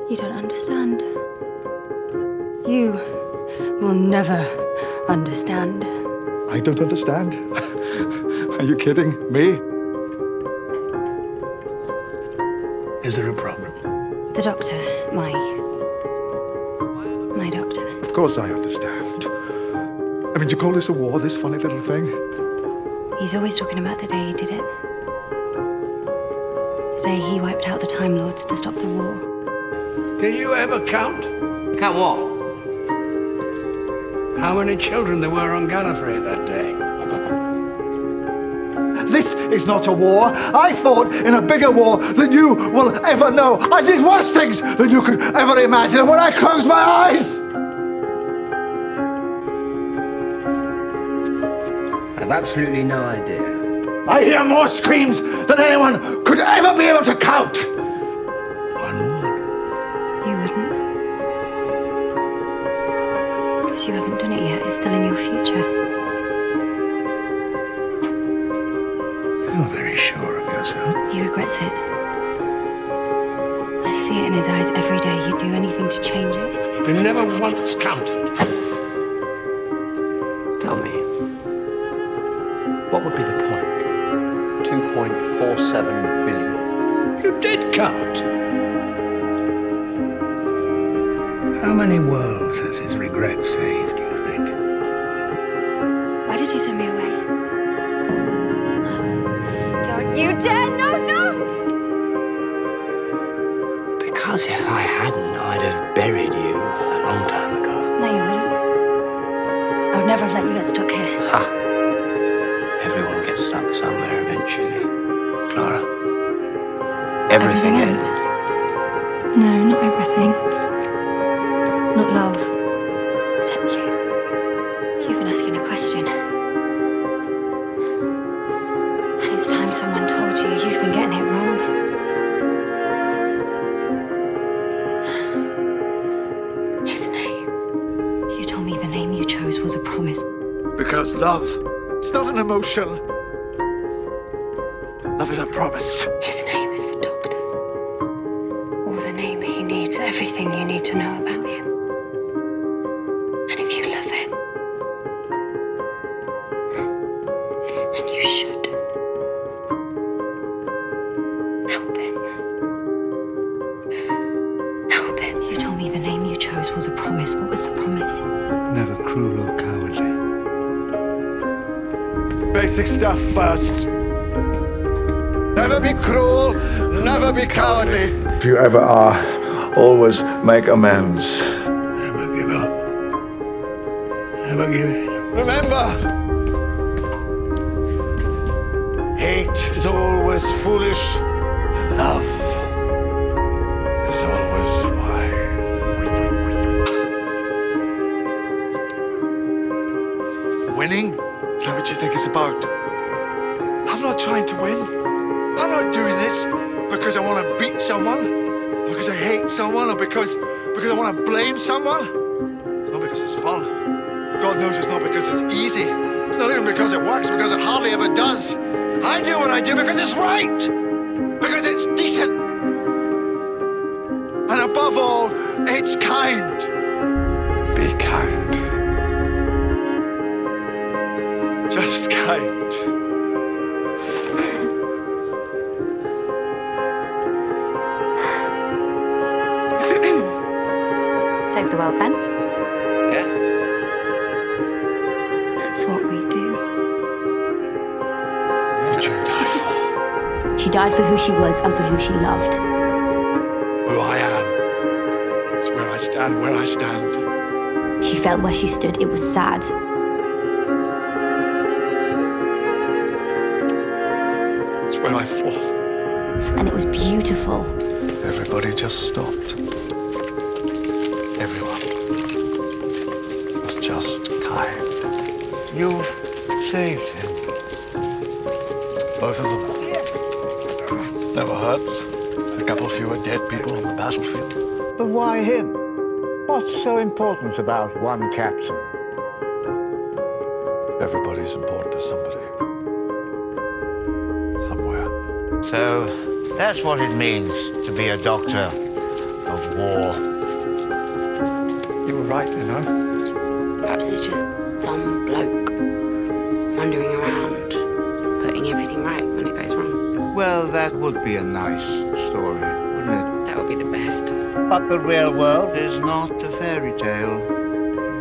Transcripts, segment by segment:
You don't understand. You will never understand. I don't understand. Are you kidding me? Is there a problem? The doctor, my doctor. Of course I understand. I mean, do you call this a war, this funny little thing? He's always talking about the day he did it. The day he wiped out the Time Lords to stop the war. Did you ever count? Count what? How many children there were on Gallifrey that day? This is not a war. I fought in a bigger war than you will ever know. I did worse things than you could ever imagine. And when I close my eyes, I've absolutely no idea. I hear more screams than anyone could ever be able to count. One would. You wouldn't. Because you haven't done it yet. It's still in your future. You're very sure of yourself. He regrets it. I see it in his eyes every day. He'd do anything to change it. You never once counted. Tell me, what would be the point? 2.47 billion. You did count. How many worlds has his regret saved, do you think? Why did you send me away? No. Don't you dare! No, no! Because if I hadn't, I'd have buried you a long time ago. No, you wouldn't. I would never have let you get stuck here. Ha! Everyone gets stuck somewhere eventually, Clara. Everything ends? ends. No, not everything. Not love. Except you. You've been asking a question. And it's time someone told you you've been getting it wrong. His name. You told me the name you chose was a promise. Because love, it's not an emotion. Love is a promise. His name is the Doctor. Or the name he needs, everything you need to know about him. And if you love him, and you should, help him. Help him. You told me the name you chose was a promise. What was the promise? Never cruel or cowardly. Basic stuff first. Never be cruel, never be cowardly. If you ever are, always make amends. Never give up. Never give in. Remember, hate is always foolish. Love is always wise. Winning? Is that what you think it's about? I'm not trying to win. I'm not doing this because I want to beat someone, because I hate someone, or because I want to blame someone. It's not because it's fun. God knows it's not because it's easy. It's not even because it works, because it hardly ever does. I do what I do because it's right, because it's decent, and above all, it's kind. Be kind. Just kind. Save the world, then. Yeah? That's what we do. What did you die for? She died for who she was and for who she loved. Who I am. It's where I stand, where I stand. She felt where she stood. It was sad. It's where I fall. And it was beautiful. Everybody just stopped. Everyone was just kind. You've saved him. Both of them. Never hurts. A couple fewer dead people on the battlefield. But why him? What's so important about one captain? Everybody's important to somebody. Somewhere. So, that's what it means to be a doctor. of war. You were right, you know. Perhaps it's just some bloke wandering around, putting everything right when it goes wrong. Well, that would be a nice story, wouldn't it? That would be the best. But the real world is not a fairy tale.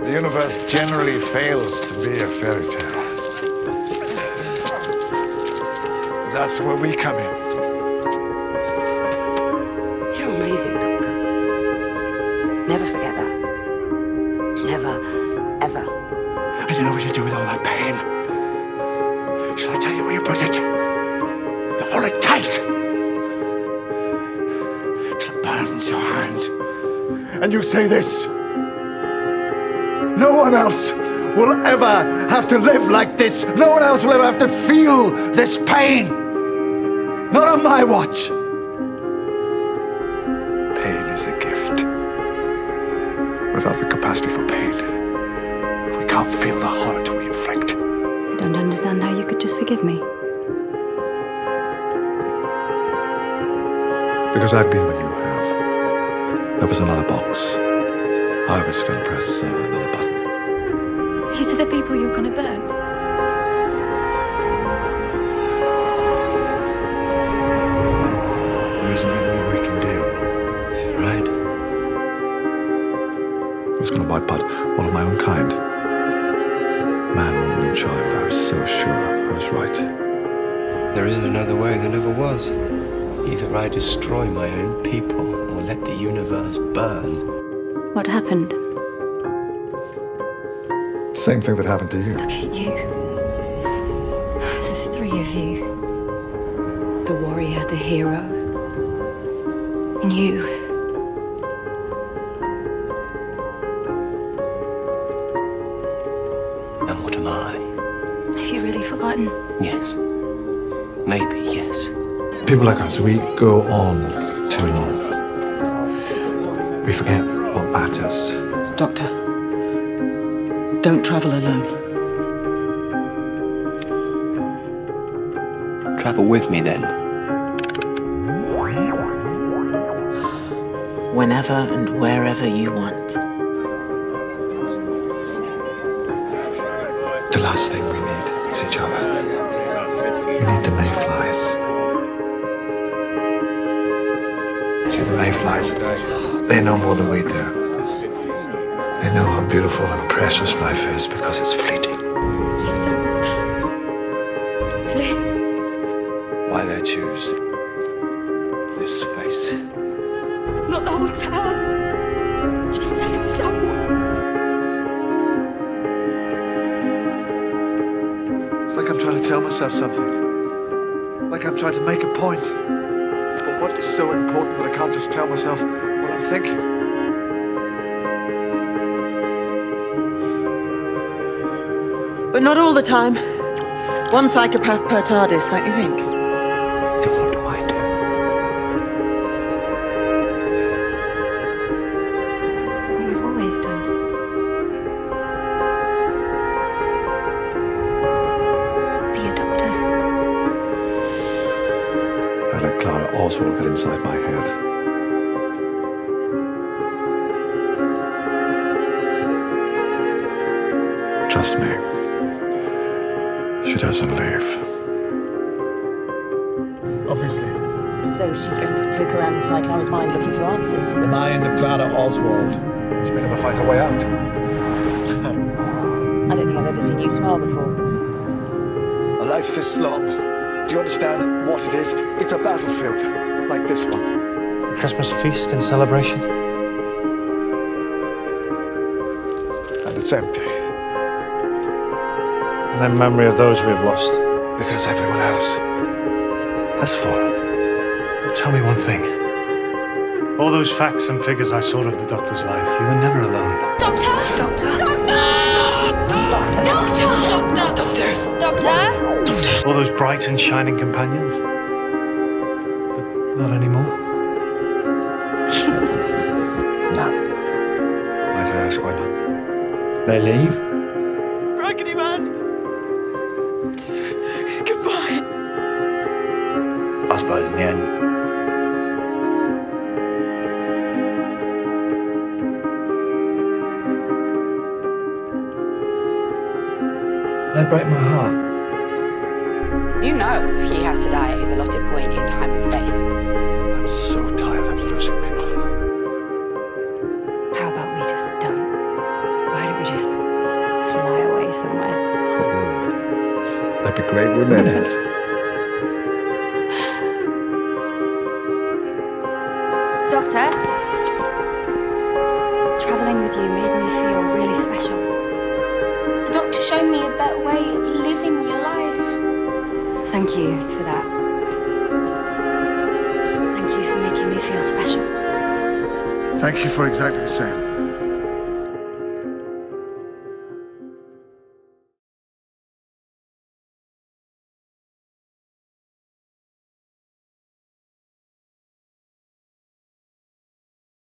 The universe generally fails to be a fairy tale. That's where we come in. You're amazing, Doctor. Never forget that. Never, ever. And you know what you do with all that pain? Shall I tell you where you put it? You hold it tight till it burns your hand. And you say this: no one else will ever have to live like this. No one else will ever have to feel this pain. Not on my watch. Pain is a gift. Without the capacity for pain, we can't feel the hurt we inflict. I don't understand how you could just forgive me. Because I've been where you have. There was another box. I was going to press another button. These are the people you're gonna burn. There isn't anything we can do. Right. I was going to wipe out all of my own kind. Man, woman, and child. I was so sure I was right. There isn't another way, there never was. Either I destroy my own people or let the universe burn. What happened? Same thing that happened to you. Look at you. The three of you. The warrior, the hero. And you. And what am I? Have you really forgotten? Yes. Maybe, yes. People like us, we go on too long. We forget what matters. Doctor, don't travel alone. Travel with me then. Whenever and wherever you want. The last thing we need is each other. We need the mayflies. See, the mayflies, they know more than we do. They know how beautiful and precious life is because it's fleeting. Please. Why they choose this face. Not the whole town. Just save someone. It's like I'm trying to tell myself something. Like I'm trying to make a point. But what is so important that I can't just tell myself what I'm thinking? But not all the time. One psychopath per TARDIS, don't you think? Then what do I do? What you've always done. Be a doctor. I let Clara Oswald get inside my head. Trust me, she doesn't leave. Obviously, So she's going to poke around inside Clara's mind looking for answers. the mind of Clara Oswald. She may never find her way out. I don't think I've ever seen you smile before. A life this long. Do you understand what it is? It's a battlefield, like this one. A Christmas feast in celebration. And it's empty. And in memory of those we have lost. Because everyone else has fallen. Tell me one thing. All those facts and figures I saw of the Doctor's life, you were never alone. Doctor! Doctor! Doctor! Doctor! Doctor! Doctor! All those bright and shining companions. But not anymore. No. Might I ask why not? They leave? Raggedy Man! Goodbye! I suppose in the end, That'd break my heart. You know he has to die at his allotted point in time and space. I'm so tired of losing people. How about we just don't? Why don't we just fly away somewhere? That'd be great, wouldn't it? Doctor, traveling with you made me feel really special. The doctor showed me a better way of living your life. Thank you for that. Thank you for making me feel special. Thank you for exactly the same.